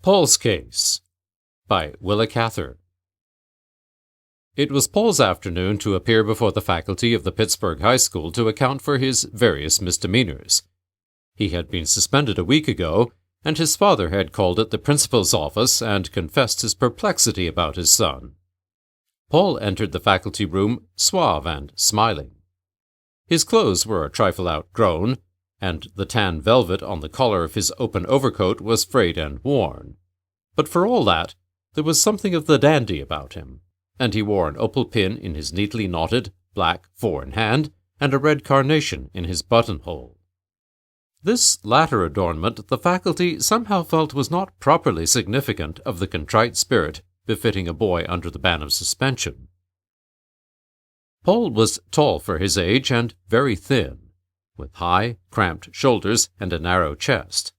Paul's Case by Willa Cather. It was Paul's afternoon to appear before the faculty of the Pittsburgh High School to account for his various misdemeanors. He had been suspended a week ago, and his father had called at the principal's office and confessed his perplexity about his son. Paul entered the faculty room suave and smiling. His clothes were a trifle outgrown, and the tan velvet on the collar of his open overcoat was frayed and worn. But for all that, there was something of the dandy about him, and he wore an opal pin in his neatly knotted, black four-in hand, and a red carnation in his buttonhole. This latter adornment the faculty somehow felt was not properly significant of the contrite spirit befitting a boy under the ban of suspension. Paul was tall for his age and very thin, with high, cramped shoulders and a narrow chest.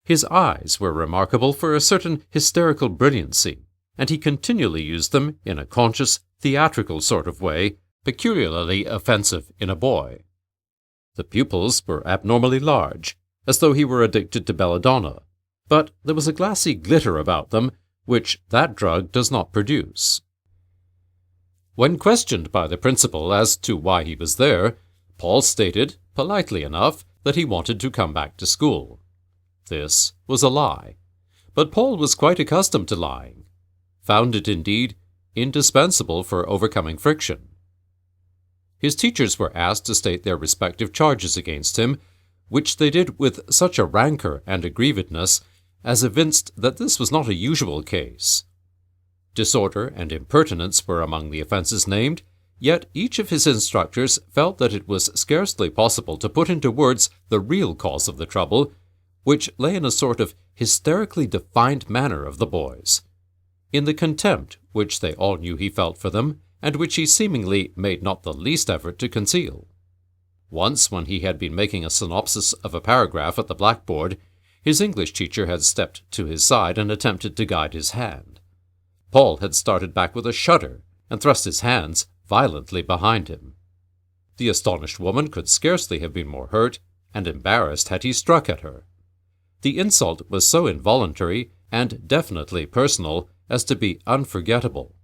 His eyes were remarkable for a certain hysterical brilliancy, and he continually used them in a conscious, theatrical sort of way, peculiarly offensive in a boy. The pupils were abnormally large, as though he were addicted to belladonna, but there was a glassy glitter about them which that drug does not produce. When questioned by the principal as to why he was there, Paul stated, politely enough, that he wanted to come back to school. This was a lie, but Paul was quite accustomed to lying, found it indeed indispensable for overcoming friction. His teachers were asked to state their respective charges against him, which they did with such a rancor and aggrievedness as evinced that this was not a usual case. Disorder and impertinence were among the offenses named, yet each of his instructors felt that it was scarcely possible to put into words the real cause of the trouble, which lay in a sort of hysterically defined manner of the boys, in the contempt which they all knew he felt for them, and which he seemingly made not the least effort to conceal. Once, when he had been making a synopsis of a paragraph at the blackboard, his English teacher had stepped to his side and attempted to guide his hand. Paul had started back with a shudder and thrust his hands violently behind him. The astonished woman could scarcely have been more hurt and embarrassed had he struck at her. The insult was so involuntary and definitely personal as to be unforgettable.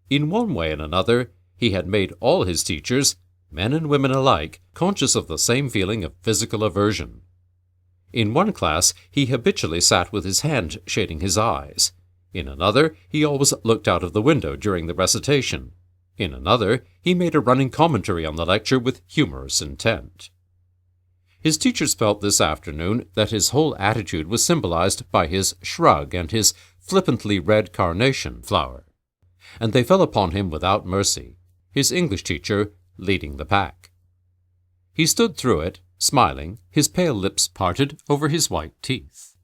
In one way and another, he had made all his teachers, men and women alike, conscious of the same feeling of physical aversion. In one class, he habitually sat with his hand shading his eyes. In another, he always looked out of the window during the recitation. In another, he made a running commentary on the lecture with humorous intent. His teachers felt this afternoon that his whole attitude was symbolized by his shrug and his flippantly red carnation flower, and they fell upon him without mercy, his English teacher leading the pack. He stood through it, smiling, his pale lips parted over his white teeth.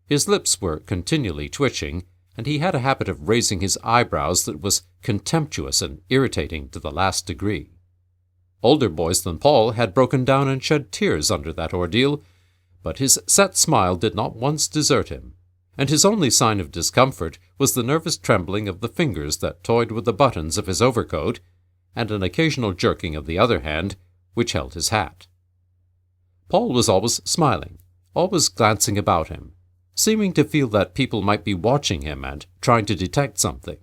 His lips were continually twitching, and he had a habit of raising his eyebrows that was contemptuous and irritating to the last degree. Older boys than Paul had broken down and shed tears under that ordeal, but his set smile did not once desert him, and his only sign of discomfort was the nervous trembling of the fingers that toyed with the buttons of his overcoat, and an occasional jerking of the other hand which held his hat. Paul was always smiling, always glancing about him, seeming to feel that people might be watching him and trying to detect something.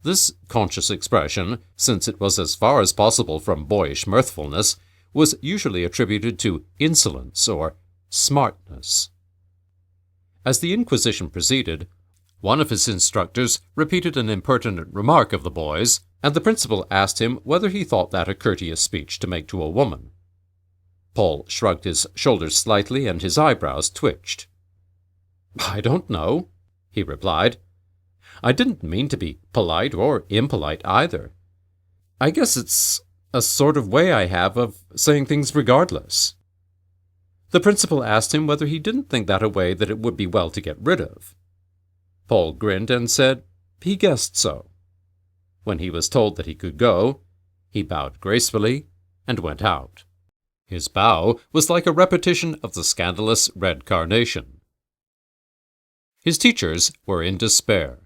This conscious expression, since it was as far as possible from boyish mirthfulness, was usually attributed to insolence or smartness. As the inquisition proceeded, one of his instructors repeated an impertinent remark of the boy's, and the principal asked him whether he thought that a courteous speech to make to a woman. Paul shrugged his shoulders slightly and his eyebrows twitched. "I don't know," he replied. "I didn't mean to be polite or impolite either. I guess it's a sort of way I have of saying things regardless." The principal asked him whether he didn't think that a way that it would be well to get rid of. Paul grinned and said he guessed so. When he was told that he could go, he bowed gracefully and went out. His bow was like a repetition of the scandalous red carnation. His teachers were in despair,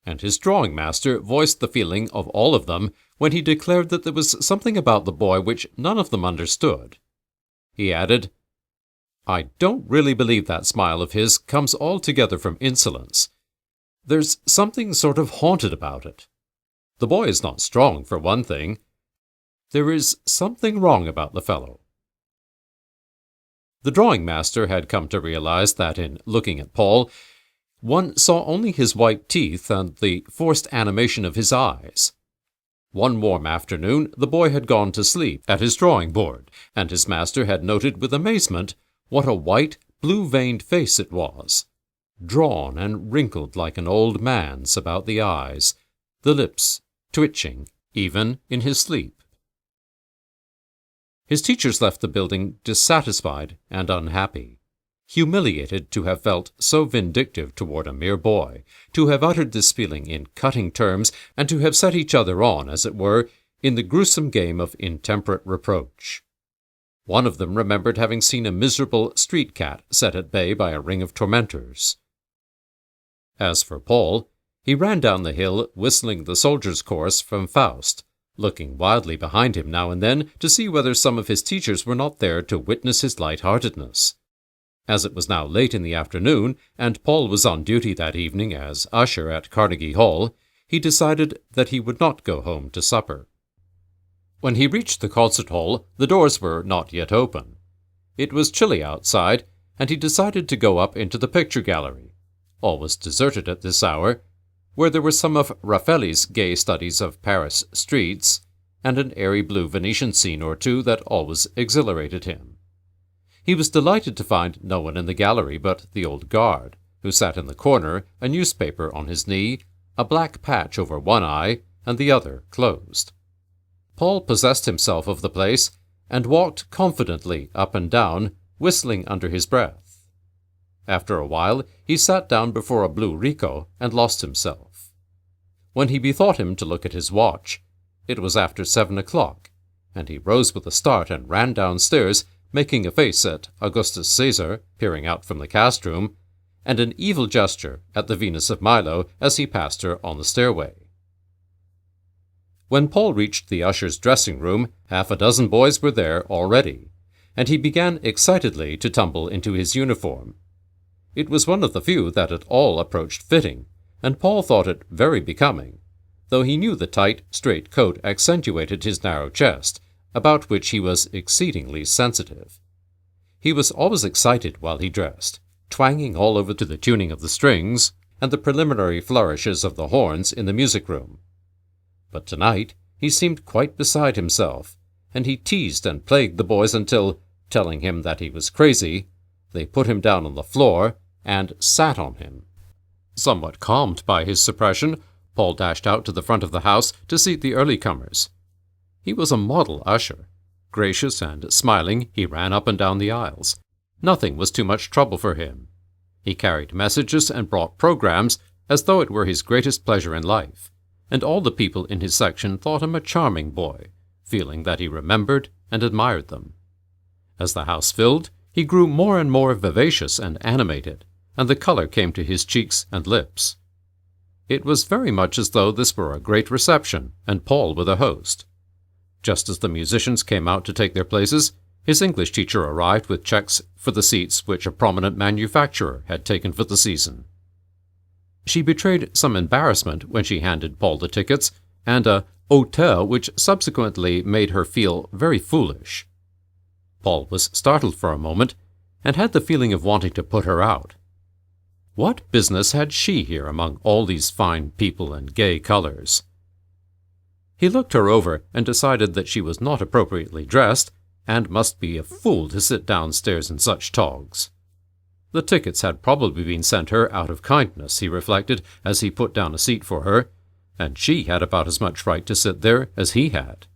and his drawing master voiced the feeling of all of them when he declared that there was something about the boy which none of them understood. He added, I don't really believe that smile of his comes altogether from insolence. There's something sort of haunted about it. The boy is not strong, for one thing. There is something wrong about the fellow." The drawing master had come to realize that in looking at Paul, one saw only his white teeth and the forced animation of his eyes. One warm afternoon, the boy had gone to sleep at his drawing board, and his master had noted with amazement what a white, blue-veined face it was, drawn and wrinkled like an old man's about the eyes, the lips twitching, even in his sleep. His teachers left the building dissatisfied and unhappy, humiliated to have felt so vindictive toward a mere boy, to have uttered this feeling in cutting terms, and to have set each other on, as it were, in the gruesome game of intemperate reproach. One of them remembered having seen a miserable street cat set at bay by a ring of tormentors. As for Paul, he ran down the hill whistling the soldier's chorus from Faust, looking wildly behind him now and then to see whether some of his teachers were not there to witness his light-heartedness. As it was now late in the afternoon, and Paul was on duty that evening as usher at Carnegie Hall, he decided that he would not go home to supper. When he reached the concert hall, the doors were not yet open. It was chilly outside, and he decided to go up into the picture gallery. All was deserted at this hour, where there were some of Raffaelli's gay studies of Paris streets, and an airy blue Venetian scene or two that always exhilarated him. He was delighted to find no one in the gallery but the old guard, who sat in the corner, a newspaper on his knee, a black patch over one eye, and the other closed. Paul possessed himself of the place, and walked confidently up and down, whistling under his breath. After a while, he sat down before a blue Rico and lost himself. When he bethought him to look at his watch, it was after 7 o'clock, and he rose with a start and ran downstairs, making a face at Augustus Caesar, peering out from the cast-room, and an evil gesture at the Venus of Milo as he passed her on the stairway. When Paul reached the usher's dressing-room, half a dozen boys were there already, and he began excitedly to tumble into his uniform. It was one of the few that at all approached fitting, and Paul thought it very becoming, though he knew the tight, straight coat accentuated his narrow chest, about which he was exceedingly sensitive. He was always excited while he dressed, twanging all over to the tuning of the strings and the preliminary flourishes of the horns in the music-room. But tonight he seemed quite beside himself, and he teased and plagued the boys until, telling him that he was crazy, they put him down on the floor and sat on him. Somewhat calmed by his suppression, Paul dashed out to the front of the house to seat the early-comers. He was a model usher. Gracious and smiling, he ran up and down the aisles. Nothing was too much trouble for him. He carried messages and brought programs as though it were his greatest pleasure in life, and all the people in his section thought him a charming boy, feeling that he remembered and admired them. As the house filled, he grew more and more vivacious and animated, and the color came to his cheeks and lips. It was very much as though this were a great reception, and Paul were the host. Just as the musicians came out to take their places, his English teacher arrived with checks for the seats which a prominent manufacturer had taken for the season. She betrayed some embarrassment when she handed Paul the tickets, and a hauteur which subsequently made her feel very foolish. Paul was startled for a moment, and had the feeling of wanting to put her out. What business had she here among all these fine people and gay colors? He looked her over and decided that she was not appropriately dressed, and must be a fool to sit downstairs in such togs. The tickets had probably been sent her out of kindness, he reflected, as he put down a seat for her, and she had about as much right to sit there as he had.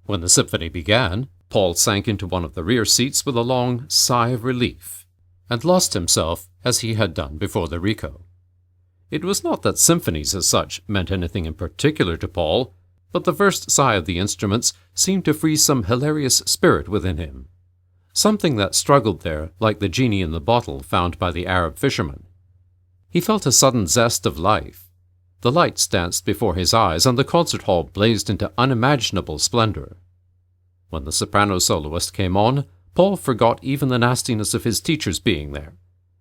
When the symphony began, Paul sank into one of the rear seats with a long sigh of relief, and lost himself as he had done before the Rico. It was not that symphonies as such meant anything in particular to Paul, but the first sigh of the instruments seemed to freeze some hilarious spirit within him, something that struggled there like the genie in the bottle found by the Arab fisherman. He felt a sudden zest of life. The lights danced before his eyes, and the concert hall blazed into unimaginable splendor. When the soprano soloist came on, Paul forgot even the nastiness of his teachers being there,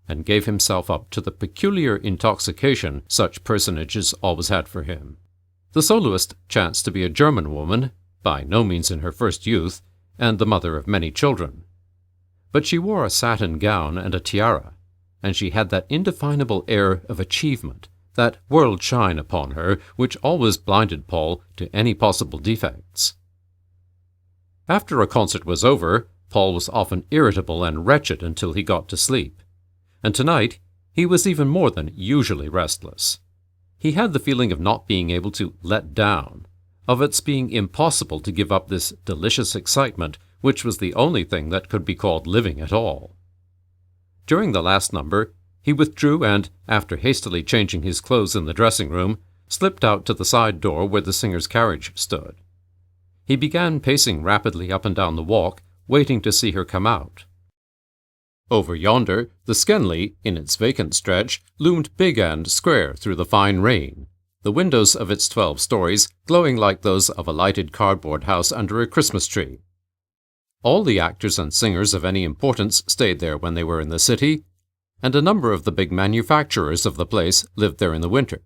and gave himself up to the peculiar intoxication such personages always had for him. The soloist chanced to be a German woman, by no means in her first youth, and the mother of many children. But she wore a satin gown and a tiara, and she had that indefinable air of achievement, that world shine upon her, which always blinded Paul to any possible defects. After a concert was over, Paul was often irritable and wretched until he got to sleep, and tonight he was even more than usually restless. He had the feeling of not being able to let down, of its being impossible to give up this delicious excitement, which was the only thing that could be called living at all. During the last number, he withdrew and, after hastily changing his clothes in the dressing-room, slipped out to the side door where the singer's carriage stood. He began pacing rapidly up and down the walk, waiting to see her come out. Over yonder, the Skenley, in its vacant stretch, loomed big and square through the fine rain, the windows of its 12 stories glowing like those of a lighted cardboard house under a Christmas tree. All the actors and singers of any importance stayed there when they were in the city, and a number of the big manufacturers of the place lived there in the winter.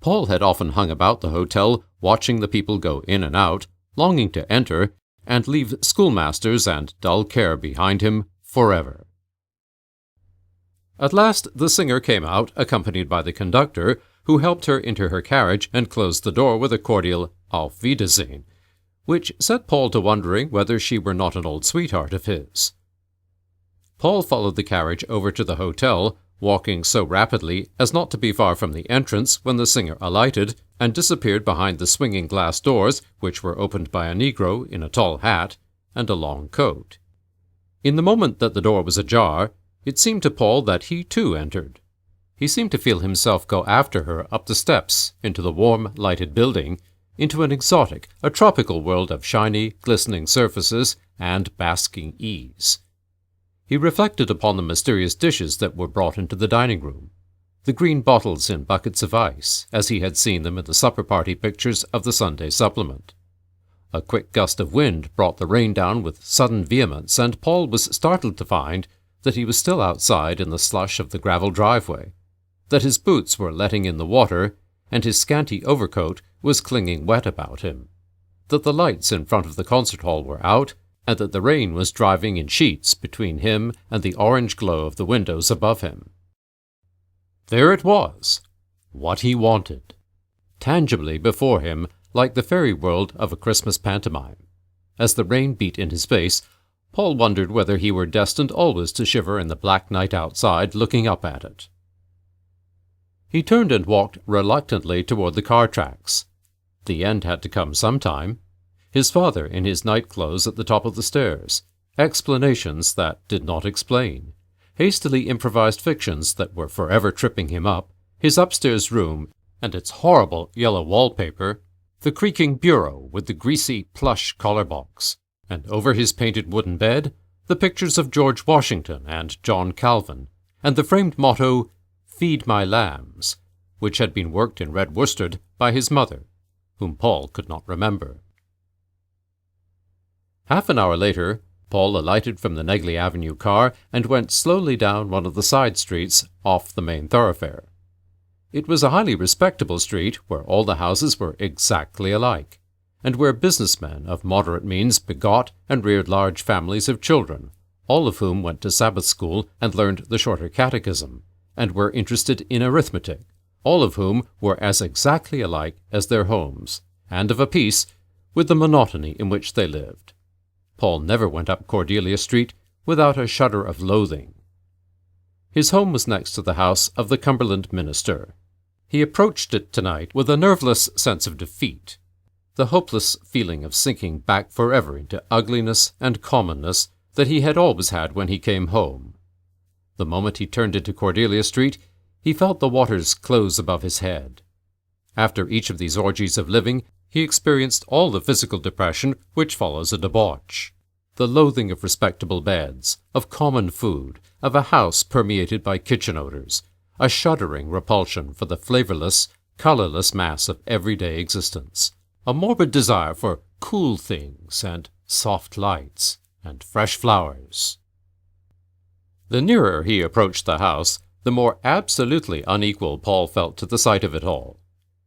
Paul had often hung about the hotel, watching the people go in and out, longing to enter, and leave schoolmasters and dull care behind him forever. At last the singer came out, accompanied by the conductor, who helped her into her carriage and closed the door with a cordial Auf Wiedersehen, which set Paul to wondering whether she were not an old sweetheart of his. Paul followed the carriage over to the hotel, walking so rapidly as not to be far from the entrance when the singer alighted and disappeared behind the swinging glass doors, which were opened by a Negro in a tall hat and a long coat. In the moment that the door was ajar, it seemed to Paul that he too entered. He seemed to feel himself go after her up the steps, into the warm, lighted building, into an exotic, a tropical world of shiny, glistening surfaces and basking ease. He reflected upon the mysterious dishes that were brought into the dining room, the green bottles in buckets of ice, as he had seen them in the supper party pictures of the Sunday supplement. A quick gust of wind brought the rain down with sudden vehemence, and Paul was startled to find that he was still outside in the slush of the gravel driveway, that his boots were letting in the water, and his scanty overcoat was clinging wet about him, that the lights in front of the concert hall were out, and that the rain was driving in sheets between him and the orange glow of the windows above him. There it was, what he wanted, tangibly before him like the fairy world of a Christmas pantomime. As the rain beat in his face, Paul wondered whether he were destined always to shiver in the black night outside, looking up at it. He turned and walked reluctantly toward the car tracks. The end had to come sometime. His father in his night-clothes at the top of the stairs, explanations that did not explain, hastily improvised fictions that were forever tripping him up, his upstairs room and its horrible yellow wallpaper, the creaking bureau with the greasy plush collar box, and over his painted wooden bed, the pictures of George Washington and John Calvin, and the framed motto, "Feed my lambs," which had been worked in red worsted by his mother, whom Paul could not remember. Half an hour later, Paul alighted from the Negley Avenue car and went slowly down one of the side streets off the main thoroughfare. It was a highly respectable street where all the houses were exactly alike, and where businessmen of moderate means begot and reared large families of children, all of whom went to Sabbath school and learned the shorter catechism, and were interested in arithmetic, all of whom were as exactly alike as their homes, and of a piece with the monotony in which they lived. Paul never went up Cordelia Street without a shudder of loathing. His home was next to the house of the Cumberland minister. He approached it tonight with a nerveless sense of defeat, the hopeless feeling of sinking back forever into ugliness and commonness that he had always had when he came home. The moment he turned into Cordelia Street, he felt the waters close above his head. After each of these orgies of living, he experienced all the physical depression which follows a debauch. The loathing of respectable beds, of common food, of a house permeated by kitchen odors, a shuddering repulsion for the flavorless, colorless mass of everyday existence, a morbid desire for cool things and soft lights and fresh flowers. The nearer he approached the house, the more absolutely unequal Paul felt to the sight of it all.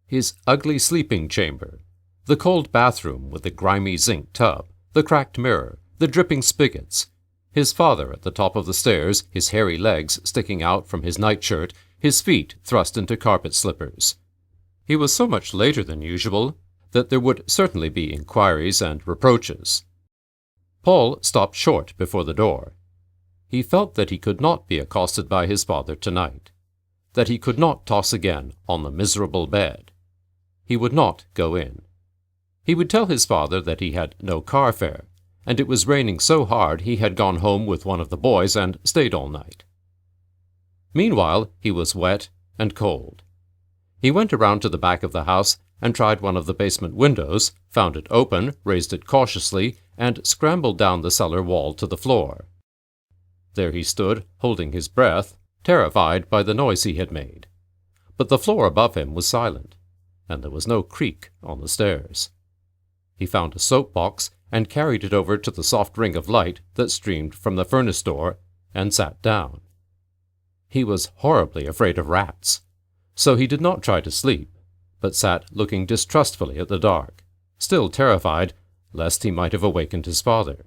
His ugly sleeping chamber, the cold bathroom with the grimy zinc tub, the cracked mirror, the dripping spigots, his father at the top of the stairs, his hairy legs sticking out from his nightshirt, his feet thrust into carpet slippers. He was so much later than usual that there would certainly be inquiries and reproaches. Paul stopped short before the door. He felt that he could not be accosted by his father tonight, that he could not toss again on the miserable bed. He would not go in. He would tell his father that he had no car fare, and it was raining so hard he had gone home with one of the boys and stayed all night. Meanwhile, he was wet and cold. He went around to the back of the house and tried one of the basement windows, found it open, raised it cautiously, and scrambled down the cellar wall to the floor. There he stood, holding his breath, terrified by the noise he had made. But the floor above him was silent, and there was no creak on the stairs. He found a soapbox and carried it over to the soft ring of light that streamed from the furnace door, and sat down. He was horribly afraid of rats, so he did not try to sleep, but sat looking distrustfully at the dark, still terrified lest he might have awakened his father.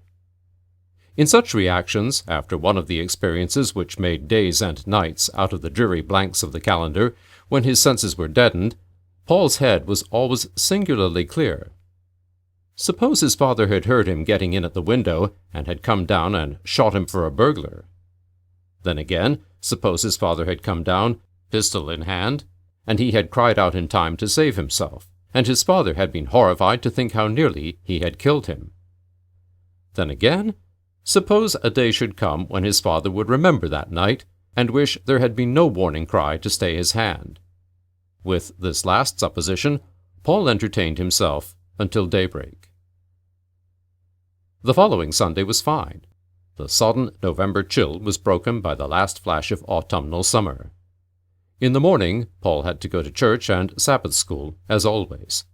In such reactions, after one of the experiences which made days and nights out of the dreary blanks of the calendar, when his senses were deadened, Paul's head was always singularly clear. Suppose his father had heard him getting in at the window and had come down and shot him for a burglar. Then again, suppose his father had come down, pistol in hand, and he had cried out in time to save himself, and his father had been horrified to think how nearly he had killed him. Then again, suppose a day should come when his father would remember that night and wish there had been no warning cry to stay his hand. With this last supposition, Paul entertained himself until daybreak. The following Sunday was fine. The sodden November chill was broken by the last flash of autumnal summer. In the morning, Paul had to go to church and Sabbath school, as always.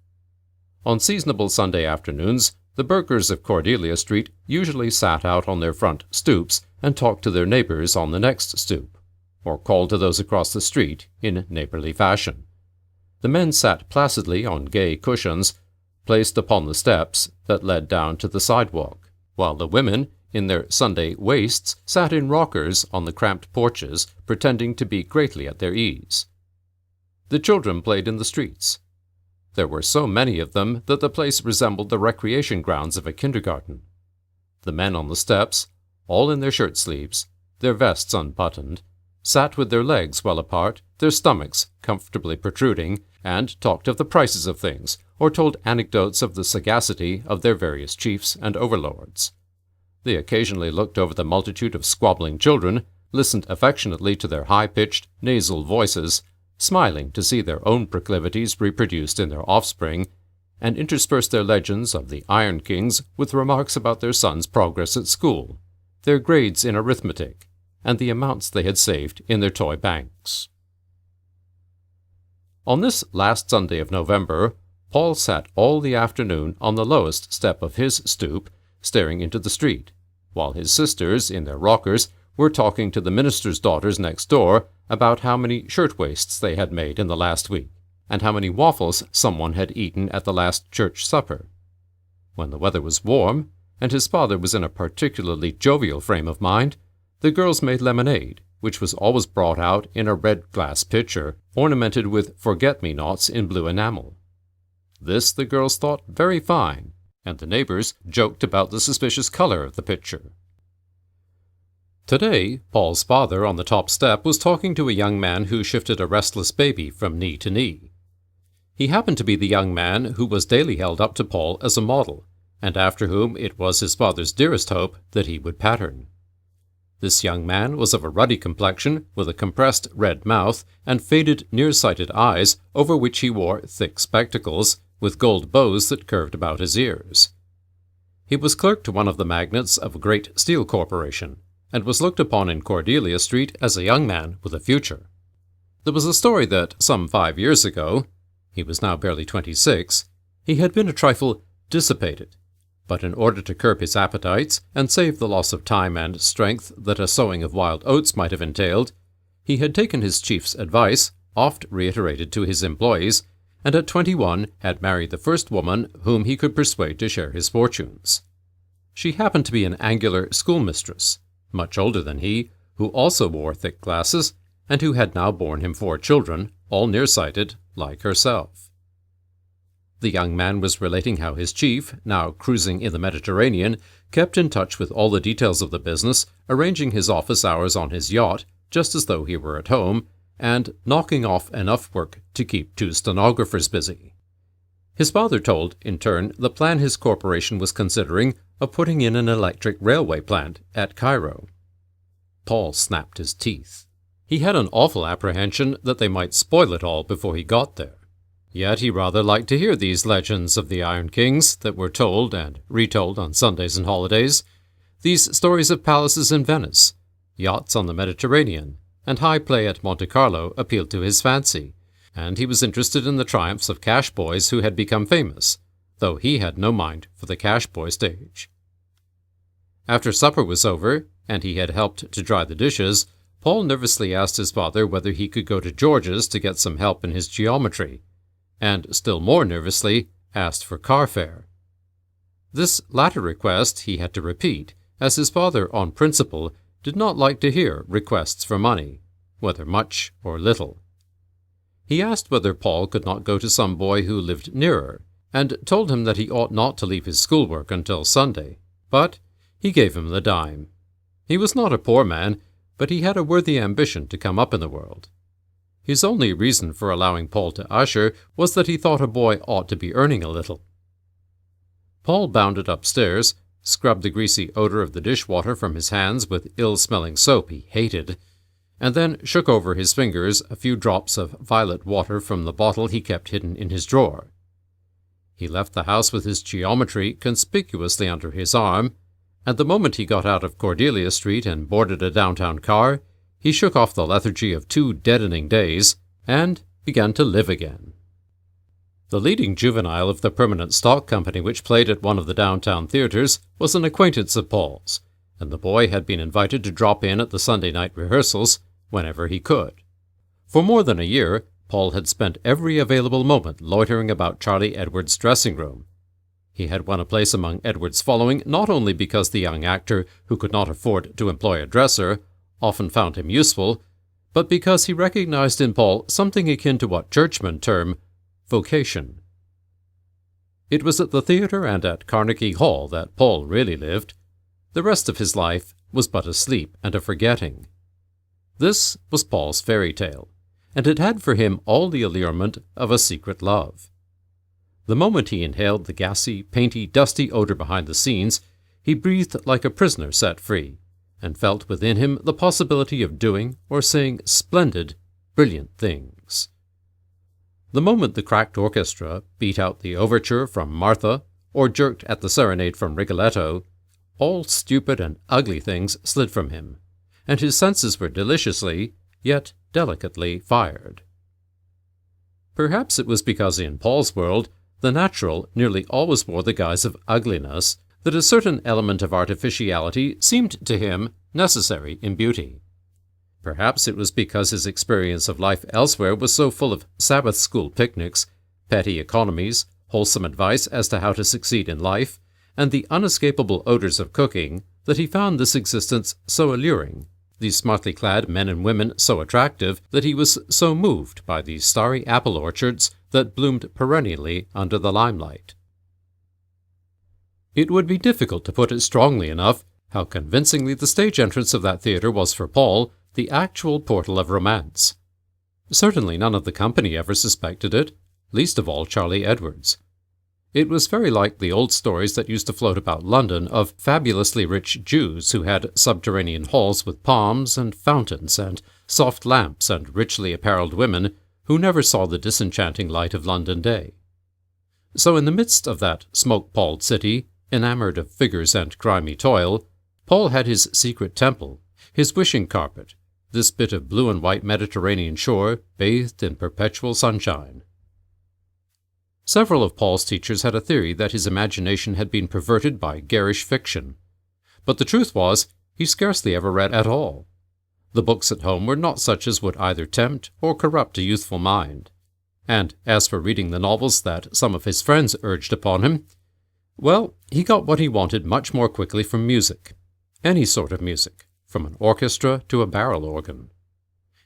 On seasonable Sunday afternoons, the burghers of Cordelia Street usually sat out on their front stoops and talked to their neighbors on the next stoop, or called to those across the street in neighborly fashion. The men sat placidly on gay cushions placed upon the steps that led down to the sidewalk, while the women, in their Sunday waists, sat in rockers on the cramped porches, pretending to be greatly at their ease. The children played in the streets. There were so many of them that the place resembled the recreation grounds of a kindergarten. The men on the steps, all in their shirt sleeves, their vests unbuttoned, sat with their legs well apart, their stomachs comfortably protruding, and talked of the prices of things, or told anecdotes of the sagacity of their various chiefs and overlords. They occasionally looked over the multitude of squabbling children, listened affectionately to their high-pitched, nasal voices, smiling to see their own proclivities reproduced in their offspring, and interspersed their legends of the Iron Kings with remarks about their sons' progress at school, their grades in arithmetic, and the amounts they had saved in their toy banks. On this last Sunday of November, Paul sat all the afternoon on the lowest step of his stoop, staring into the street, while his sisters, in their rockers, were talking to the minister's daughters next door about how many shirtwaists they had made in the last week, and how many waffles someone had eaten at the last church supper. When the weather was warm, and his father was in a particularly jovial frame of mind, the girls made lemonade, which was always brought out in a red glass pitcher, ornamented with forget-me-nots in blue enamel. This the girls thought very fine, and the neighbors joked about the suspicious color of the pitcher. Today, Paul's father on the top step was talking to a young man who shifted a restless baby from knee to knee. He happened to be the young man who was daily held up to Paul as a model, and after whom it was his father's dearest hope that he would pattern. This young man was of a ruddy complexion, with a compressed red mouth and faded nearsighted eyes, over which he wore thick spectacles, with gold bows that curved about his ears. He was clerk to one of the magnates of a great steel corporation, and was looked upon in Cordelia Street as a young man with a future. There was a story that some 5 years ago, he was now barely 26, he had been a trifle dissipated, But in order to curb his appetites and save the loss of time and strength that a sowing of wild oats might have entailed, he had taken his chief's advice, oft reiterated to his employees, and at 21 had married the first woman whom he could persuade to share his fortunes. She happened to be an angular schoolmistress, much older than he, who also wore thick glasses, and who had now borne him 4 children, all nearsighted, like herself. The young man was relating how his chief, now cruising in the Mediterranean, kept in touch with all the details of the business, arranging his office hours on his yacht, just as though he were at home, and knocking off enough work to keep 2 stenographers busy. His father told, in turn, the plan his corporation was considering of putting in an electric railway plant at Cairo. Paul snapped his teeth. He had an awful apprehension that they might spoil it all before he got there. Yet he rather liked to hear these legends of the Iron Kings that were told and retold on Sundays and holidays, these stories of palaces in Venice, yachts on the Mediterranean, and high play at Monte Carlo appealed to his fancy, and he was interested in the triumphs of cash boys who had become famous, though he had no mind for the cash boy stage. After supper was over, and he had helped to dry the dishes, Paul nervously asked his father whether he could go to George's to get some help in his geometry, and still more nervously asked for car fare. This latter request he had to repeat, as his father, on principle, did not like to hear requests for money, whether much or little. He asked whether Paul could not go to some boy who lived nearer, and told him that he ought not to leave his schoolwork until Sunday, but he gave him the dime. He was not a poor man, but he had a worthy ambition to come up in the world. His only reason for allowing Paul to usher was that he thought a boy ought to be earning a little. Paul bounded upstairs, scrubbed the greasy odor of the dishwater from his hands with ill-smelling soap he hated, and then shook over his fingers a few drops of violet water from the bottle he kept hidden in his drawer. He left the house with his geometry conspicuously under his arm, and the moment he got out of Cordelia Street and boarded a downtown car, he shook off the lethargy of 2 deadening days and began to live again. The leading juvenile of the permanent stock company which played at one of the downtown theaters was an acquaintance of Paul's, and the boy had been invited to drop in at the Sunday night rehearsals whenever he could. For more than a year, Paul had spent every available moment loitering about Charlie Edwards' dressing room. He had won a place among Edwards' following not only because the young actor, who could not afford to employ a dresser, often found him useful, but because he recognized in Paul something akin to what churchmen term vocation. It was at the theater and at Carnegie Hall that Paul really lived. The rest of his life was but a sleep and a forgetting. This was Paul's fairy tale, and it had for him all the allurement of a secret love. The moment he inhaled the gassy, painty, dusty odor behind the scenes, he breathed like a prisoner set free, and felt within him the possibility of doing or saying splendid, brilliant things. The moment the cracked orchestra beat out the overture from Martha or jerked at the serenade from Rigoletto, all stupid and ugly things slid from him, and his senses were deliciously, yet delicately, fired. Perhaps it was because in Paul's world the natural nearly always wore the guise of ugliness, that a certain element of artificiality seemed to him necessary in beauty. Perhaps it was because his experience of life elsewhere was so full of Sabbath school picnics, petty economies, wholesome advice as to how to succeed in life, and the unescapable odors of cooking, that he found this existence so alluring, these smartly clad men and women so attractive, that he was so moved by these starry apple orchards that bloomed perennially under the limelight. It would be difficult to put it strongly enough how convincingly the stage entrance of that theater was for Paul the actual portal of romance. Certainly none of the company ever suspected it, least of all Charlie Edwards. It was very like the old stories that used to float about London of fabulously rich Jews who had subterranean halls with palms and fountains and soft lamps and richly apparelled women who never saw the disenchanting light of London day. So in the midst of that smoke-palled city, enamored of figures and grimy toil, Paul had his secret temple, his wishing carpet, this bit of blue and white Mediterranean shore bathed in perpetual sunshine. Several of Paul's teachers had a theory that his imagination had been perverted by garish fiction. But the truth was, he scarcely ever read at all. The books at home were not such as would either tempt or corrupt a youthful mind. And as for reading the novels that some of his friends urged upon him, well, he got what he wanted much more quickly from music. Any sort of music, from an orchestra to a barrel organ.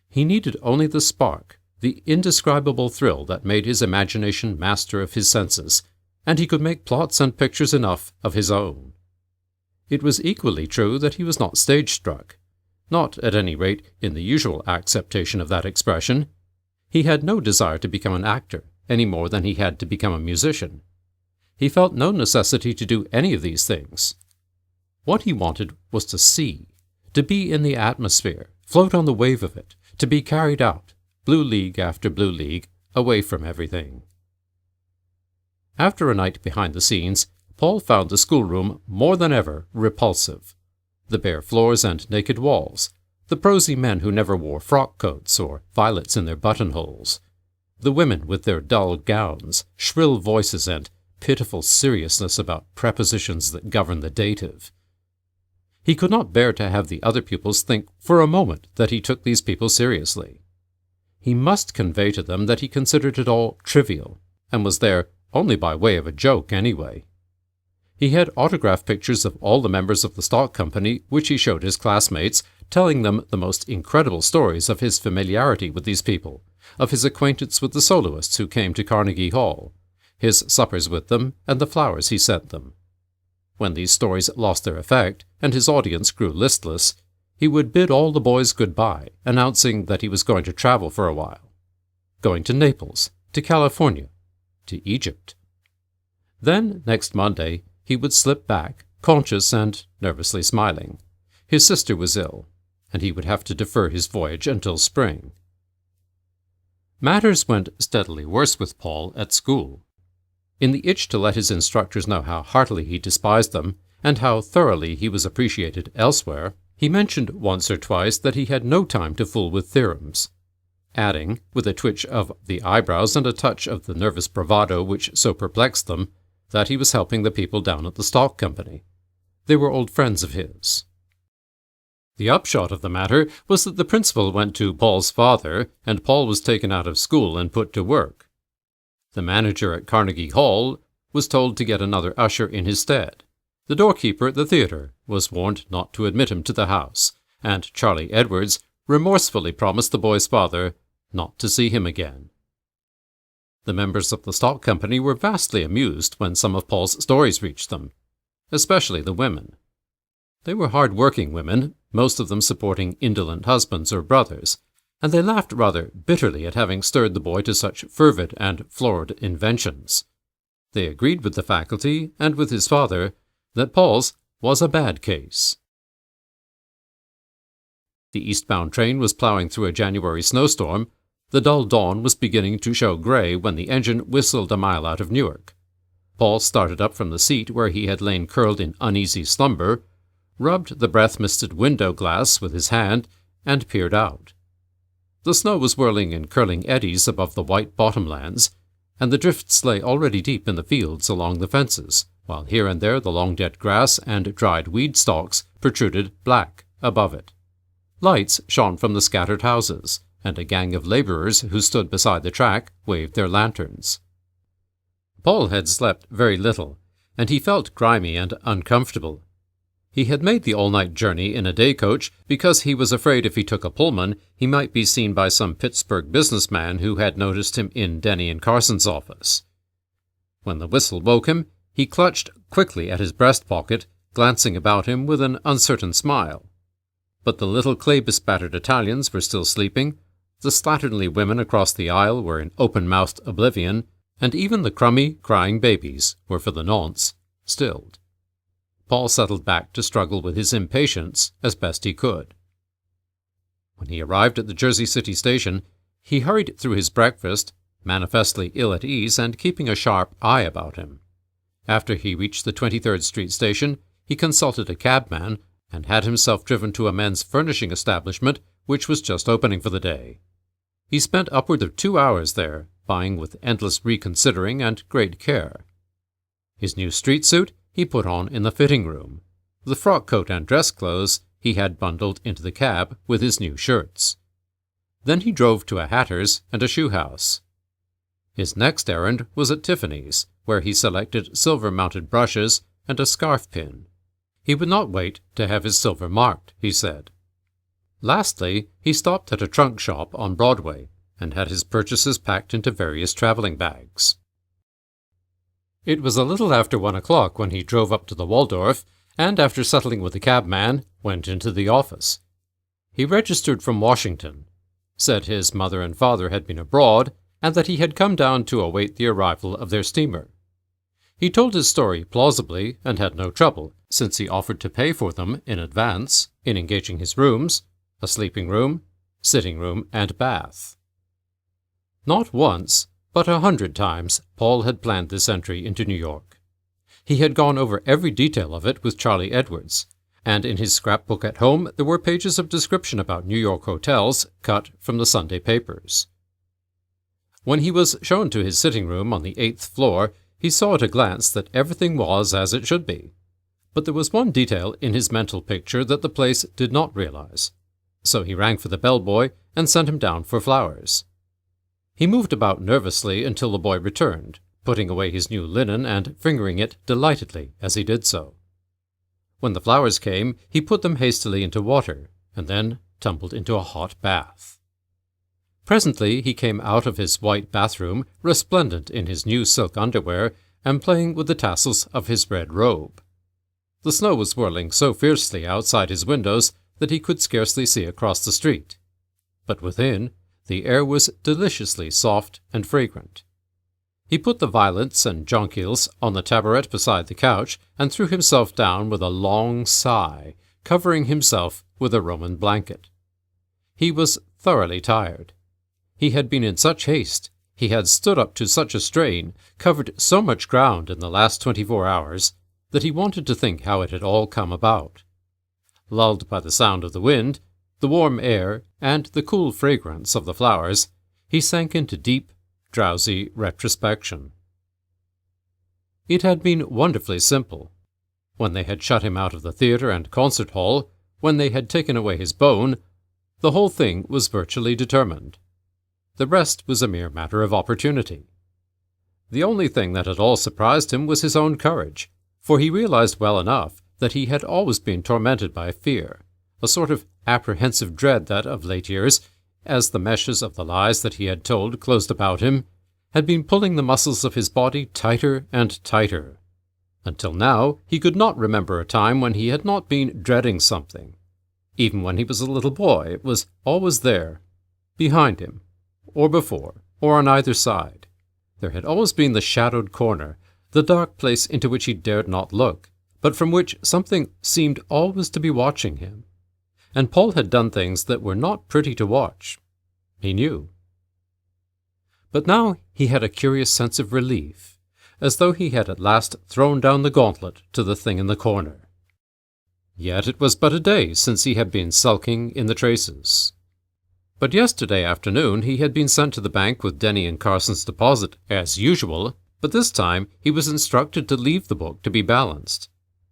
He needed only the spark, the indescribable thrill that made his imagination master of his senses, and he could make plots and pictures enough of his own. It was equally true that he was not stage-struck, not, at any rate, in the usual acceptation of that expression. He had no desire to become an actor, any more than he had to become a musician. He felt no necessity to do any of these things. What he wanted was to see, to be in the atmosphere, float on the wave of it, to be carried out, blue league after blue league, away from everything. After a night behind the scenes, Paul found the schoolroom more than ever repulsive. The bare floors and naked walls, the prosy men who never wore frock coats or violets in their buttonholes, the women with their dull gowns, shrill voices, and pitiful seriousness about prepositions that govern the dative. He could not bear to have the other pupils think for a moment that he took these people seriously. He must convey to them that he considered it all trivial, and was there only by way of a joke anyway. He had autograph pictures of all the members of the stock company, which he showed his classmates, telling them the most incredible stories of his familiarity with these people, of his acquaintance with the soloists who came to Carnegie Hall, his suppers with them, and the flowers he sent them. When these stories lost their effect, and his audience grew listless, he would bid all the boys goodbye, announcing that he was going to travel for a while. Going to Naples, to California, to Egypt. Then, next Monday, he would slip back, conscious and nervously smiling. His sister was ill, and he would have to defer his voyage until spring. Matters went steadily worse with Paul at school. In the itch to let his instructors know how heartily he despised them, and how thoroughly he was appreciated elsewhere, he mentioned once or twice that he had no time to fool with theorems, adding, with a twitch of the eyebrows and a touch of the nervous bravado which so perplexed them, that he was helping the people down at the stock company. They were old friends of his. The upshot of the matter was that the principal went to Paul's father, and Paul was taken out of school and put to work. The manager at Carnegie Hall was told to get another usher in his stead. The doorkeeper at the theatre was warned not to admit him to the house, and Charlie Edwards remorsefully promised the boy's father not to see him again. The members of the stock company were vastly amused when some of Paul's stories reached them, especially the women. They were hard-working women, most of them supporting indolent husbands or brothers, and they laughed rather bitterly at having stirred the boy to such fervid and florid inventions. They agreed with the faculty and with his father that Paul's was a bad case. The eastbound train was plowing through a January snowstorm. The dull dawn was beginning to show gray when the engine whistled a mile out of Newark. Paul started up from the seat where he had lain curled in uneasy slumber, rubbed the breath-misted window glass with his hand, and peered out. The snow was whirling in curling eddies above the white bottomlands, and the drifts lay already deep in the fields along the fences, while here and there the long-dead grass and dried weed stalks protruded black above it. Lights shone from the scattered houses, and a gang of laborers who stood beside the track waved their lanterns. Paul had slept very little, and he felt grimy and uncomfortable. He had made the all-night journey in a day coach because he was afraid if he took a Pullman he might be seen by some Pittsburgh businessman who had noticed him in Denny and Carson's office. When the whistle woke him, he clutched quickly at his breast pocket, glancing about him with an uncertain smile. But the little clay-bespattered Italians were still sleeping, the slatternly women across the aisle were in open-mouthed oblivion, and even the crummy, crying babies were for the nonce stilled. Paul settled back to struggle with his impatience as best he could. When he arrived at the Jersey City station, he hurried through his breakfast, manifestly ill at ease and keeping a sharp eye about him. After he reached the 23rd Street station, he consulted a cabman and had himself driven to a men's furnishing establishment which was just opening for the day. He spent upward of 2 hours there, buying with endless reconsidering and great care. His new street suit he put on in the fitting room. The frock coat and dress clothes he had bundled into the cab with his new shirts. Then he drove to a hatter's and a shoe house. His next errand was at Tiffany's, where he selected silver-mounted brushes and a scarf pin. He would not wait to have his silver marked, he said. Lastly, he stopped at a trunk shop on Broadway and had his purchases packed into various traveling bags. It was a little after 1 o'clock when he drove up to the Waldorf and, after settling with the cabman, went into the office. He registered from Washington, said his mother and father had been abroad, and that he had come down to await the arrival of their steamer. He told his story plausibly and had no trouble, since he offered to pay for them in advance in engaging his rooms, a sleeping room, sitting room, and bath. Not once, but 100 times, Paul had planned this entry into New York. He had gone over every detail of it with Charlie Edwards, and in his scrapbook at home there were pages of description about New York hotels cut from the Sunday papers. When he was shown to his sitting room on the 8th floor, he saw at a glance that everything was as it should be. But there was one detail in his mental picture that the place did not realize. So he rang for the bellboy and sent him down for flowers. He moved about nervously until the boy returned, putting away his new linen and fingering it delightedly as he did so. When the flowers came, he put them hastily into water, and then tumbled into a hot bath. Presently he came out of his white bathroom, resplendent in his new silk underwear, and playing with the tassels of his red robe. The snow was whirling so fiercely outside his windows that he could scarcely see across the street. But within, the air was deliciously soft and fragrant. He put the violets and jonquils on the taboret beside the couch and threw himself down with a long sigh, covering himself with a Roman blanket. He was thoroughly tired. He had been in such haste, he had stood up to such a strain, covered so much ground in the last 24 hours, that he wanted to think how it had all come about. Lulled by the sound of the wind, the warm air, and the cool fragrance of the flowers, he sank into deep, drowsy retrospection. It had been wonderfully simple. When they had shut him out of the theatre and concert hall, when they had taken away his bone, the whole thing was virtually determined. The rest was a mere matter of opportunity. The only thing that at all surprised him was his own courage, for he realized well enough that he had always been tormented by fear, a sort of apprehensive dread that, of late years, as the meshes of the lies that he had told closed about him, had been pulling the muscles of his body tighter and tighter. Until now, he could not remember a time when he had not been dreading something. Even when he was a little boy, it was always there, behind him, or before, or on either side. There had always been the shadowed corner, the dark place into which he dared not look, but from which something seemed always to be watching him. And Paul had done things that were not pretty to watch. He knew. But now he had a curious sense of relief, as though he had at last thrown down the gauntlet to the thing in the corner. Yet it was but a day since he had been sulking in the traces. But yesterday afternoon he had been sent to the bank with Denny and Carson's deposit, as usual, but this time he was instructed to leave the book to be balanced.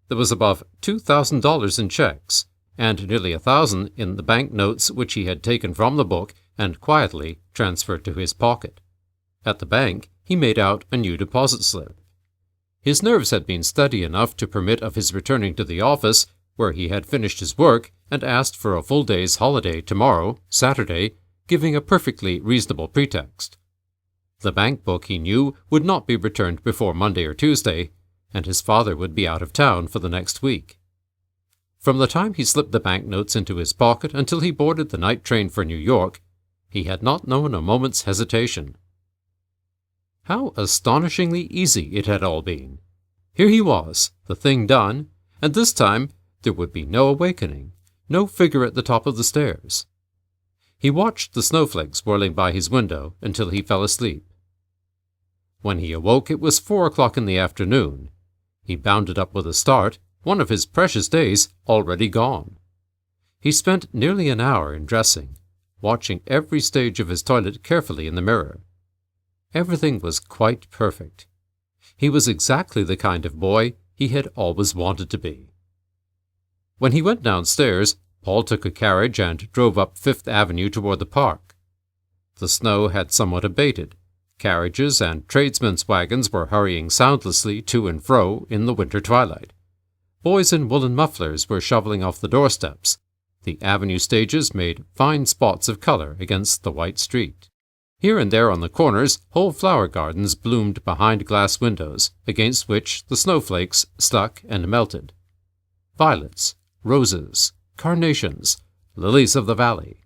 There was above $2,000 in checks, and nearly $1,000 in the bank notes which he had taken from the book and quietly transferred to his pocket. At the bank he made out a new deposit slip. His nerves had been steady enough to permit of his returning to the office, where he had finished his work, and asked for a full day's holiday tomorrow, Saturday, giving a perfectly reasonable pretext. The bank book, he knew, would not be returned before Monday or Tuesday, and his father would be out of town for the next week. From the time he slipped the banknotes into his pocket until he boarded the night train for New York, he had not known a moment's hesitation. How astonishingly easy it had all been! Here he was, the thing done, and this time there would be no awakening, no figure at the top of the stairs. He watched the snowflakes whirling by his window until he fell asleep. When he awoke, it was 4 o'clock in the afternoon. He bounded up with a start, one of his precious days already gone. He spent nearly an hour in dressing, watching every stage of his toilet carefully in the mirror. Everything was quite perfect. He was exactly the kind of boy he had always wanted to be. When he went downstairs, Paul took a carriage and drove up Fifth Avenue toward the park. The snow had somewhat abated. Carriages and tradesmen's wagons were hurrying soundlessly to and fro in the winter twilight. Boys in woolen mufflers were shoveling off the doorsteps. The avenue stages made fine spots of color against the white street. Here and there on the corners, whole flower gardens bloomed behind glass windows, against which the snowflakes stuck and melted. Violets, roses, carnations, lilies of the valley.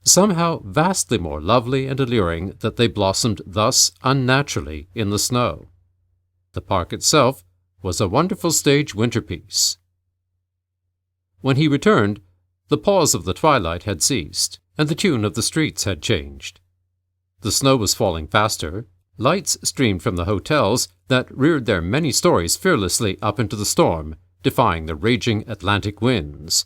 Somehow vastly more lovely and alluring that they blossomed thus unnaturally in the snow. The park itself was a wonderful stage winterpiece. When he returned, the pause of the twilight had ceased, and the tune of the streets had changed. The snow was falling faster. Lights streamed from the hotels that reared their many stories fearlessly up into the storm, defying the raging Atlantic winds.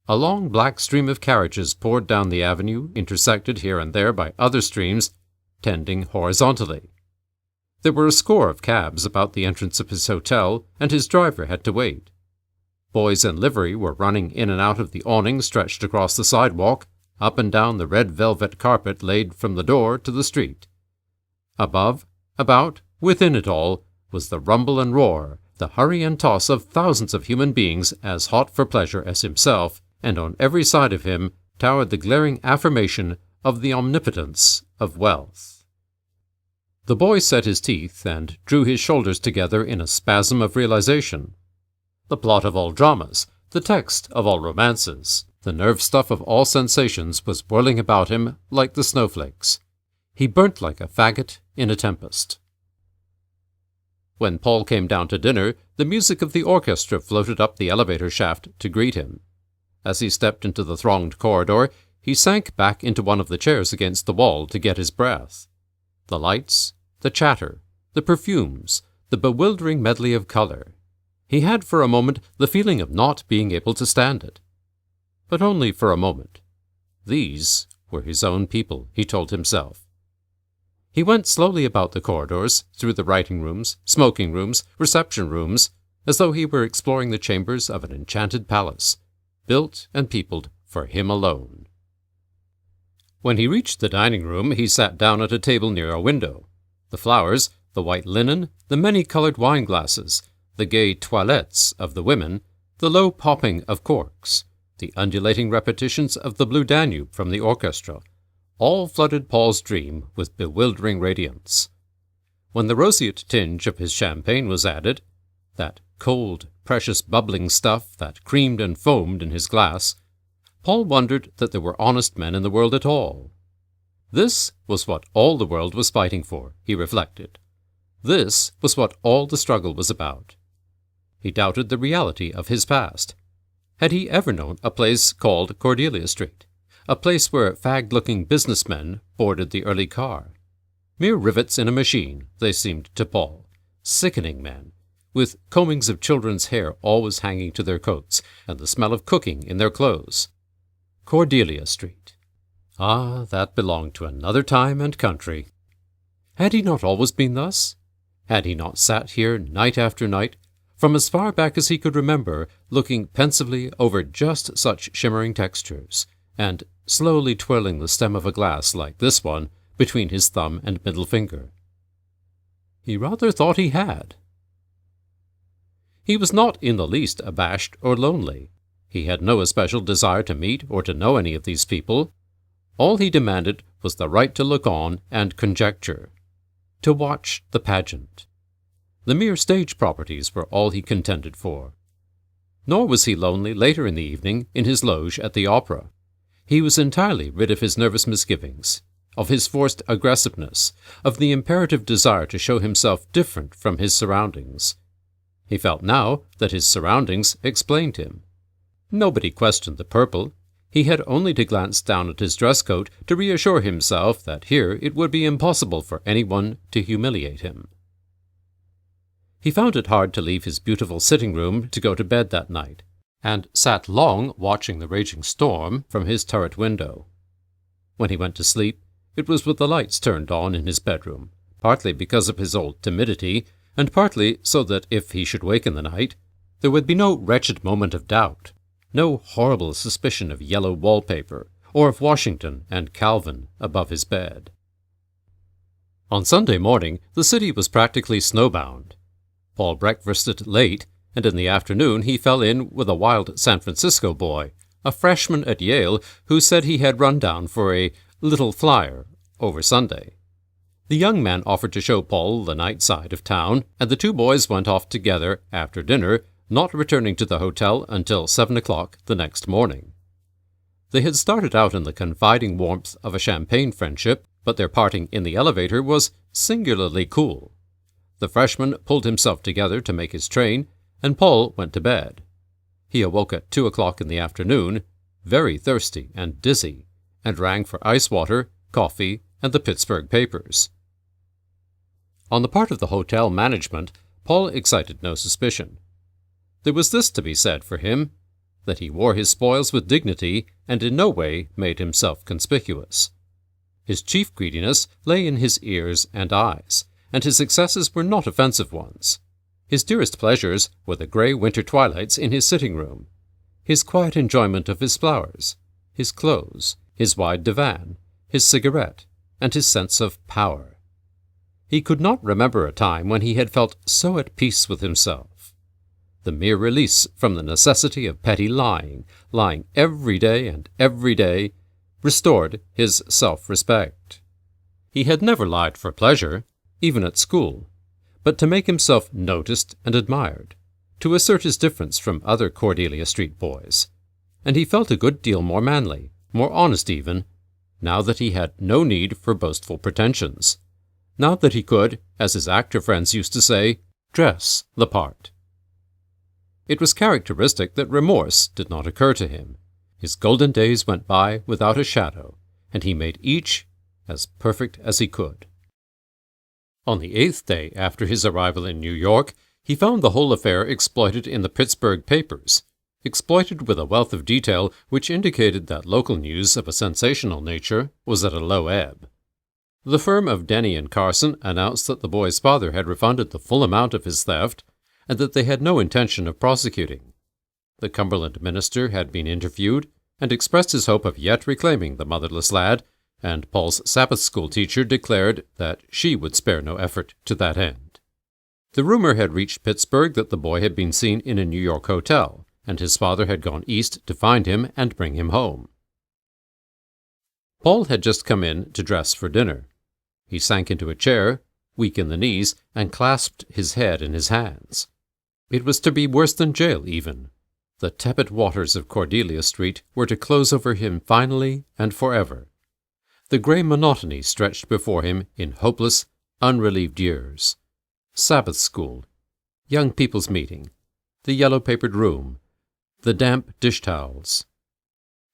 A long black stream of carriages poured down the avenue, intersected here and there by other streams, tending horizontally. There were a score of cabs about the entrance of his hotel, and his driver had to wait. Boys in livery were running in and out of the awning stretched across the sidewalk, up and down the red velvet carpet laid from the door to the street. Above, about, within it all, was the rumble and roar, the hurry and toss of thousands of human beings as hot for pleasure as himself, and on every side of him towered the glaring affirmation of the omnipotence of wealth. The boy set his teeth and drew his shoulders together in a spasm of realization. The plot of all dramas, the text of all romances, the nerve stuff of all sensations was whirling about him like the snowflakes. He burnt like a faggot in a tempest. When Paul came down to dinner, the music of the orchestra floated up the elevator shaft to greet him. As he stepped into the thronged corridor, he sank back into one of the chairs against the wall to get his breath. The lights, the chatter, the perfumes, the bewildering medley of color. He had for a moment the feeling of not being able to stand it. But only for a moment. These were his own people, he told himself. He went slowly about the corridors, through the writing rooms, smoking rooms, reception rooms, as though he were exploring the chambers of an enchanted palace, built and peopled for him alone. When he reached the dining room, he sat down at a table near a window. The flowers, the white linen, the many-colored wine glasses, the gay toilettes of the women, the low popping of corks, the undulating repetitions of the Blue Danube from the orchestra, all flooded Paul's dream with bewildering radiance. When the roseate tinge of his champagne was added, that cold, precious bubbling stuff that creamed and foamed in his glass, Paul wondered that there were honest men in the world at all. This was what all the world was fighting for, he reflected. This was what all the struggle was about. He doubted the reality of his past. Had he ever known a place called Cordelia Street, a place where fagged-looking businessmen boarded the early car? Mere rivets in a machine, they seemed to Paul, sickening men, with combings of children's hair always hanging to their coats, and the smell of cooking in their clothes. Cordelia Street. Ah, that belonged to another time and country. Had he not always been thus? Had he not sat here night after night, from as far back as he could remember, looking pensively over just such shimmering textures, and slowly twirling the stem of a glass like this one between his thumb and middle finger? He rather thought he had. He was not in the least abashed or lonely. He had no especial desire to meet or to know any of these people. All he demanded was the right to look on and conjecture, to watch the pageant. The mere stage properties were all he contended for. Nor was he lonely later in the evening in his loge at the opera. He was entirely rid of his nervous misgivings, of his forced aggressiveness, of the imperative desire to show himself different from his surroundings. He felt now that his surroundings explained him. Nobody questioned the purple. He had only to glance down at his dress coat to reassure himself that here it would be impossible for anyone to humiliate him. He found it hard to leave his beautiful sitting room to go to bed that night, and sat long watching the raging storm from his turret window. When he went to sleep, it was with the lights turned on in his bedroom, partly because of his old timidity, and partly so that if he should wake in the night, there would be no wretched moment of doubt, no horrible suspicion of yellow wallpaper, or of Washington and Calvin above his bed. On Sunday morning, the city was practically snowbound. Paul breakfasted late, and in the afternoon he fell in with a wild San Francisco boy, a freshman at Yale, who said he had run down for a little flyer over Sunday. The young man offered to show Paul the night side of town, and the two boys went off together after dinner, not returning to the hotel until 7 o'clock the next morning. They had started out in the confiding warmth of a champagne friendship, but their parting in the elevator was singularly cool. The freshman pulled himself together to make his train, and Paul went to bed. He awoke at 2 o'clock in the afternoon, very thirsty and dizzy, and rang for ice water, coffee, and the Pittsburgh papers. On the part of the hotel management, Paul excited no suspicion. There was this to be said for him, that he wore his spoils with dignity and in no way made himself conspicuous. His chief greediness lay in his ears and eyes, and his successes were not offensive ones. His dearest pleasures were the grey winter twilights in his sitting room, his quiet enjoyment of his flowers, his clothes, his wide divan, his cigarette, and his sense of power. He could not remember a time when he had felt so at peace with himself. The mere release from the necessity of petty lying every day and every day, restored his self-respect. He had never lied for pleasure, even at school, but to make himself noticed and admired, to assert his difference from other Cordelia Street boys, and he felt a good deal more manly, more honest even, now that he had no need for boastful pretensions, now that he could, as his actor friends used to say, dress the part. It was characteristic that remorse did not occur to him. His golden days went by without a shadow, and he made each as perfect as he could. On the 8th day after his arrival in New York, he found the whole affair exploited in the Pittsburgh papers, exploited with a wealth of detail which indicated that local news of a sensational nature was at a low ebb. The firm of Denny and Carson announced that the boy's father had refunded the full amount of his theft, and that they had no intention of prosecuting. The Cumberland minister had been interviewed, and expressed his hope of yet reclaiming the motherless lad, and Paul's Sabbath school teacher declared that she would spare no effort to that end. The rumor had reached Pittsburgh that the boy had been seen in a New York hotel, and his father had gone east to find him and bring him home. Paul had just come in to dress for dinner. He sank into a chair, weak in the knees, and clasped his head in his hands. It was to be worse than jail, even. The tepid waters of Cordelia Street were to close over him finally and forever. The grey monotony stretched before him in hopeless, unrelieved years. Sabbath school, young people's meeting, the yellow-papered room, the damp dish-towels.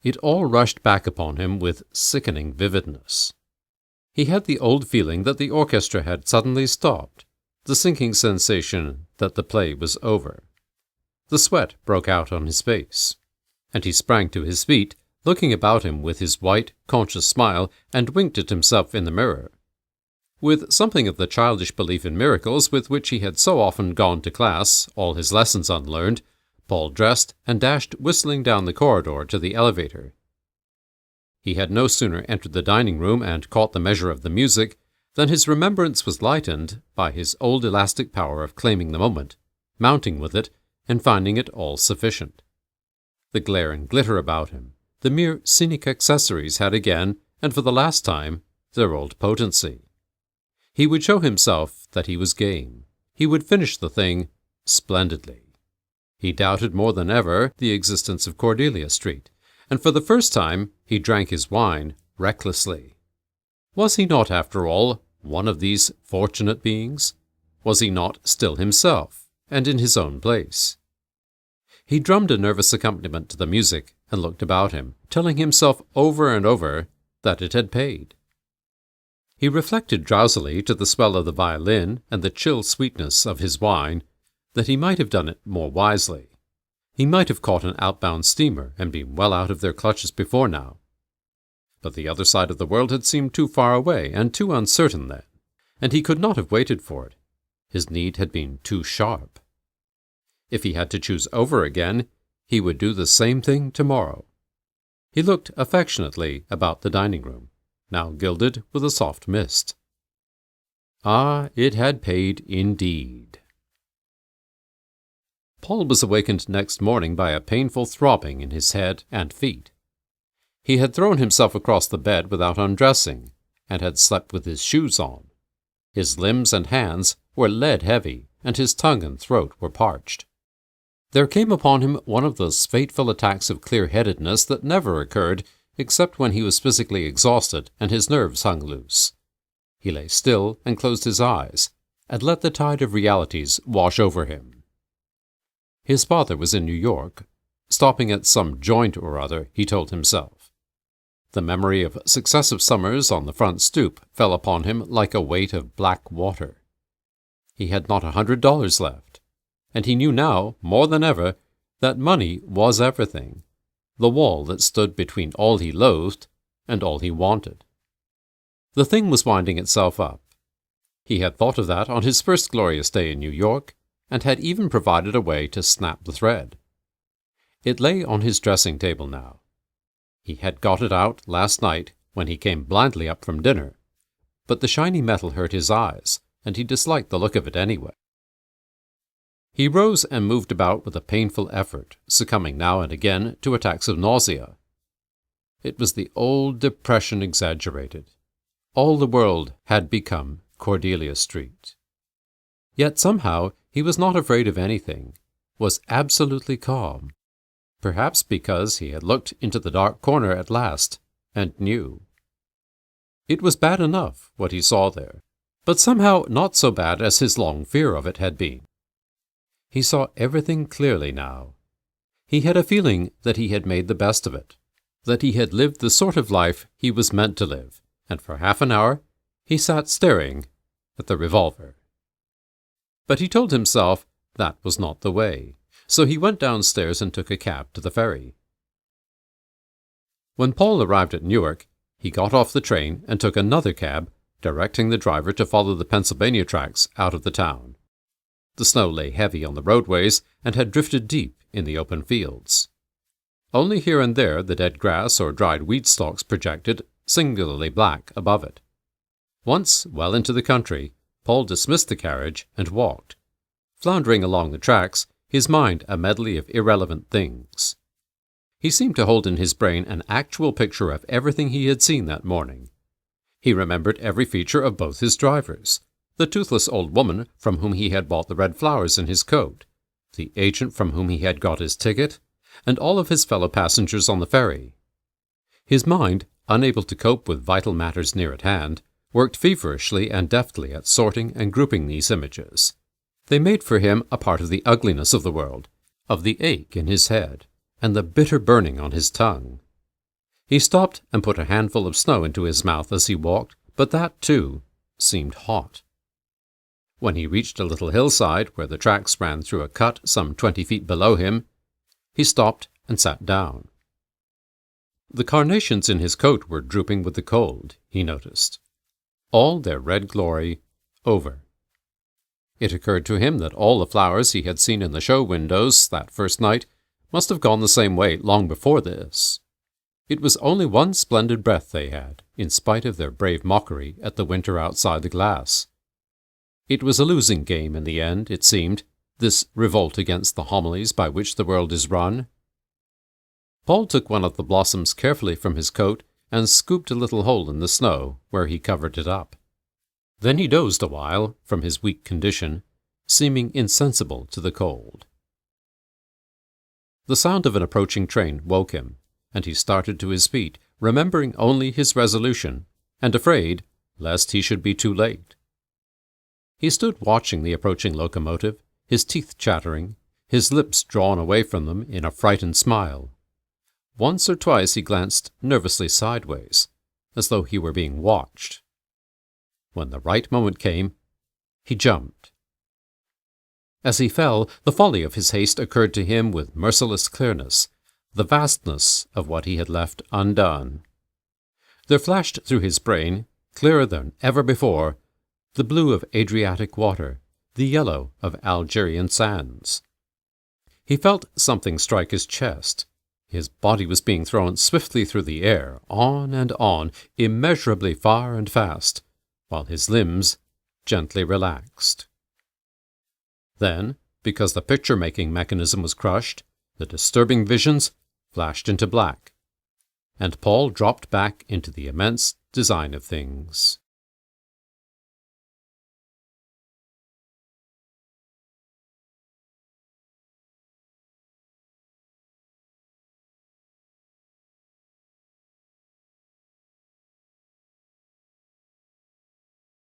It all rushed back upon him with sickening vividness. He had the old feeling that the orchestra had suddenly stopped, the sinking sensation that the play was over. The sweat broke out on his face, and he sprang to his feet, looking about him with his white, conscious smile, and winked at himself in the mirror. With something of the childish belief in miracles with which he had so often gone to class, all his lessons unlearned, Paul dressed and dashed whistling down the corridor to the elevator. He had no sooner entered the dining room and caught the measure of the music than his remembrance was lightened by his old elastic power of claiming the moment, mounting with it, and finding it all sufficient. The glare and glitter about him, the mere scenic accessories had again, and for the last time, their old potency. He would show himself that he was game. He would finish the thing splendidly. He doubted more than ever the existence of Cordelia Street, and for the first time he drank his wine recklessly. Was he not, after all, one of these fortunate beings? Was he not still himself, and in his own place? He drummed a nervous accompaniment to the music and looked about him, telling himself over and over that it had paid. He reflected drowsily to the swell of the violin and the chill sweetness of his wine that he might have done it more wisely. He might have caught an outbound steamer and been well out of their clutches before now. But the other side of the world had seemed too far away and too uncertain then. and he could not have waited for it. His need had been too sharp. If he had to choose over again, he would do the same thing tomorrow. He looked affectionately about the dining room, now gilded with a soft mist. Ah, it had paid indeed. Paul was awakened next morning by a painful throbbing in his head and feet. He had thrown himself across the bed without undressing, and had slept with his shoes on. His limbs and hands were lead-heavy, and his tongue and throat were parched. There came upon him one of those fateful attacks of clear-headedness that never occurred except when he was physically exhausted and his nerves hung loose. He lay still and closed his eyes, and let the tide of realities wash over him. His father was in New York, stopping at some joint or other, he told himself. The memory of successive summers on the front stoop fell upon him like a weight of black water. He had not $100 left, and he knew now, more than ever, that money was everything, the wall that stood between all he loathed and all he wanted. The thing was winding itself up. He had thought of that on his first glorious day in New York, and had even provided a way to snap the thread. It lay on his dressing table now. He had got it out last night when he came blindly up from dinner, but the shiny metal hurt his eyes, and he disliked the look of it anyway. He rose and moved about with a painful effort, succumbing now and again to attacks of nausea. It was the old depression exaggerated. All the world had become Cordelia Street. Yet somehow he was not afraid of anything, was absolutely calm, perhaps because he had looked into the dark corner at last and knew. It was bad enough, what he saw there, but somehow not so bad as his long fear of it had been. He saw everything clearly now. He had a feeling that he had made the best of it, that he had lived the sort of life he was meant to live, and for half an hour he sat staring at the revolver. But he told himself that was not the way, so he went downstairs and took a cab to the ferry. When Paul arrived at Newark, he got off the train and took another cab, directing the driver to follow the Pennsylvania tracks out of the town. The snow lay heavy on the roadways and had drifted deep in the open fields. Only here and there the dead grass or dried wheat stalks projected, singularly black, above it. Once, well into the country, Paul dismissed the carriage and walked, floundering along the tracks, his mind a medley of irrelevant things. He seemed to hold in his brain an actual picture of everything he had seen that morning. He remembered every feature of both his drivers, the toothless old woman from whom he had bought the red flowers in his coat, the agent from whom he had got his ticket, and all of his fellow passengers on the ferry. His mind, unable to cope with vital matters near at hand, worked feverishly and deftly at sorting and grouping these images. They made for him a part of the ugliness of the world, of the ache in his head, and the bitter burning on his tongue. He stopped and put a handful of snow into his mouth as he walked, but that, too, seemed hot. When he reached a little hillside where the tracks ran through a cut some 20 feet below him, he stopped and sat down. The carnations in his coat were drooping with the cold, he noticed. All their red glory over. It occurred to him that all the flowers he had seen in the show windows that first night must have gone the same way long before this. It was only one splendid breath they had, in spite of their brave mockery at the winter outside the glass. It was a losing game in the end, it seemed, this revolt against the homilies by which the world is run. Paul took one of the blossoms carefully from his coat and scooped a little hole in the snow, where he covered it up. Then he dozed a while, from his weak condition, seeming insensible to the cold. The sound of an approaching train woke him, and he started to his feet, remembering only his resolution, and afraid lest he should be too late. He stood watching the approaching locomotive, his teeth chattering, his lips drawn away from them in a frightened smile. Once or twice he glanced nervously sideways, as though he were being watched. When the right moment came, he jumped. As he fell, the folly of his haste occurred to him with merciless clearness, the vastness of what he had left undone. There flashed through his brain, clearer than ever before, the blue of Adriatic water, the yellow of Algerian sands. He felt something strike his chest. His body was being thrown swiftly through the air, on, immeasurably far and fast, while his limbs gently relaxed. Then, because the picture-making mechanism was crushed, the disturbing visions flashed into black, and Paul dropped back into the immense design of things.